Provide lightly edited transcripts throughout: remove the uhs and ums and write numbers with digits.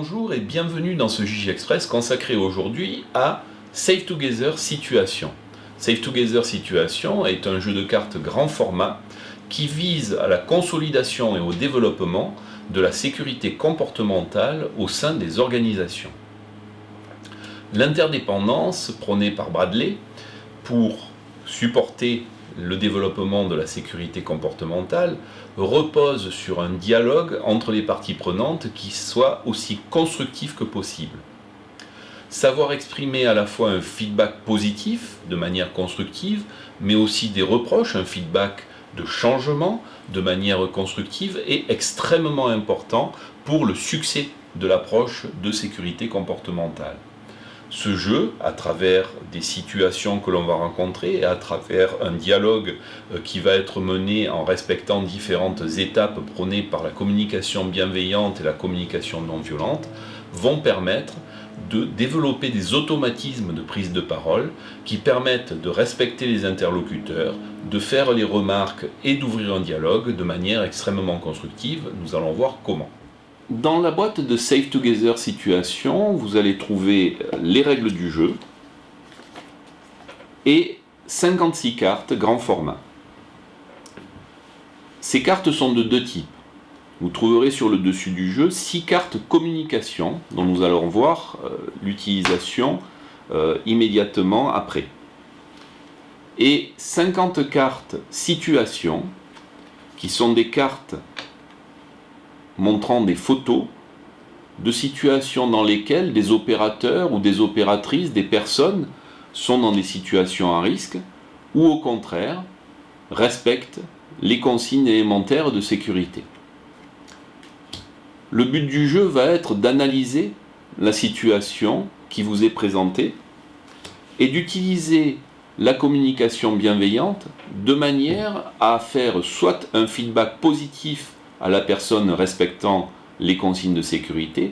Bonjour et bienvenue dans ce JJ Express consacré aujourd'hui à Save Together Situation. Save Together Situation est un jeu de cartes grand format qui vise à la consolidation et au développement de la sécurité comportementale au sein des organisations. L'interdépendance prônée par Bradley pour supporter le développement de la sécurité comportementale repose sur un dialogue entre les parties prenantes qui soit aussi constructif que possible. Savoir exprimer à la fois un feedback positif de manière constructive, mais aussi des reproches, un feedback de changement de manière constructive est extrêmement important pour le succès de l'approche de sécurité comportementale. Ce jeu, à travers des situations que l'on va rencontrer et à travers un dialogue qui va être mené en respectant différentes étapes prônées par la communication bienveillante et la communication non violente, vont permettre de développer des automatismes de prise de parole qui permettent de respecter les interlocuteurs, de faire les remarques et d'ouvrir un dialogue de manière extrêmement constructive. Nous allons voir comment. Dans la boîte de Save Together Situation, vous allez trouver les règles du jeu et 56 cartes grand format. Ces cartes sont de deux types. Vous trouverez sur le dessus du jeu 6 cartes communication dont nous allons voir l'utilisation immédiatement après. Et 50 cartes situation qui sont des cartes montrant des photos de situations dans lesquelles des opérateurs ou des opératrices, des personnes sont dans des situations à risque ou au contraire respectent les consignes élémentaires de sécurité. Le but du jeu va être d'analyser la situation qui vous est présentée et d'utiliser la communication bienveillante de manière à faire soit un feedback positif à la personne respectant les consignes de sécurité,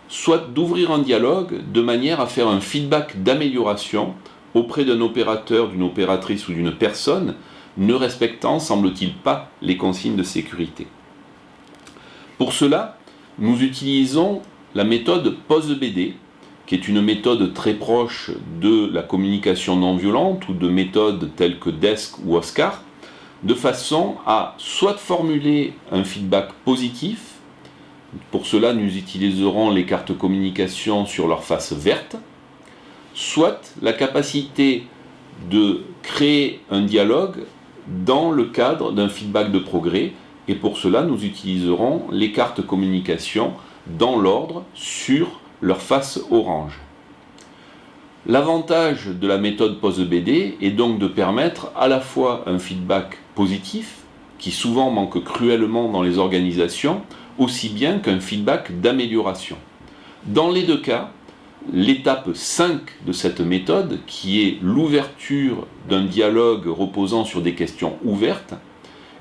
soit d'ouvrir un dialogue de manière à faire un feedback d'amélioration auprès d'un opérateur, d'une opératrice ou d'une personne ne respectant, semble-t-il, pas les consignes de sécurité. Pour cela, nous utilisons la méthode POSE-BD, qui est une méthode très proche de la communication non violente ou de méthodes telles que DESC ou OSCAR, de façon à soit formuler un feedback positif, pour cela nous utiliserons les cartes communication sur leur face verte, soit la capacité de créer un dialogue dans le cadre d'un feedback de progrès, et pour cela nous utiliserons les cartes communication dans l'ordre sur leur face orange. L'avantage de la méthode POSE-BD est donc de permettre à la fois un feedback positif, qui souvent manque cruellement dans les organisations, aussi bien qu'un feedback d'amélioration. Dans les deux cas, l'étape 5 de cette méthode, qui est l'ouverture d'un dialogue reposant sur des questions ouvertes,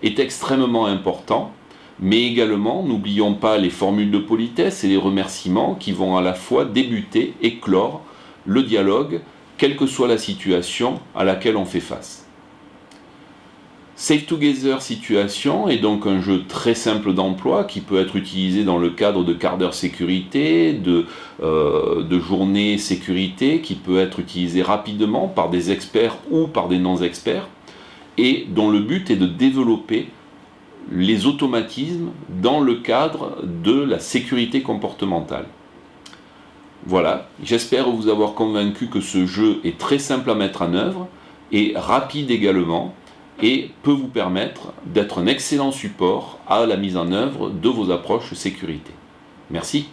est extrêmement important, mais également n'oublions pas les formules de politesse et les remerciements qui vont à la fois débuter et clore le dialogue, quelle que soit la situation à laquelle on fait face. Save Together Situation est donc un jeu très simple d'emploi qui peut être utilisé dans le cadre de quarts d'heure sécurité, de journées sécurité, qui peut être utilisé rapidement par des experts ou par des non-experts, et dont le but est de développer les automatismes dans le cadre de la sécurité comportementale. Voilà, j'espère vous avoir convaincu que ce jeu est très simple à mettre en œuvre et rapide également et peut vous permettre d'être un excellent support à la mise en œuvre de vos approches sécurité. Merci.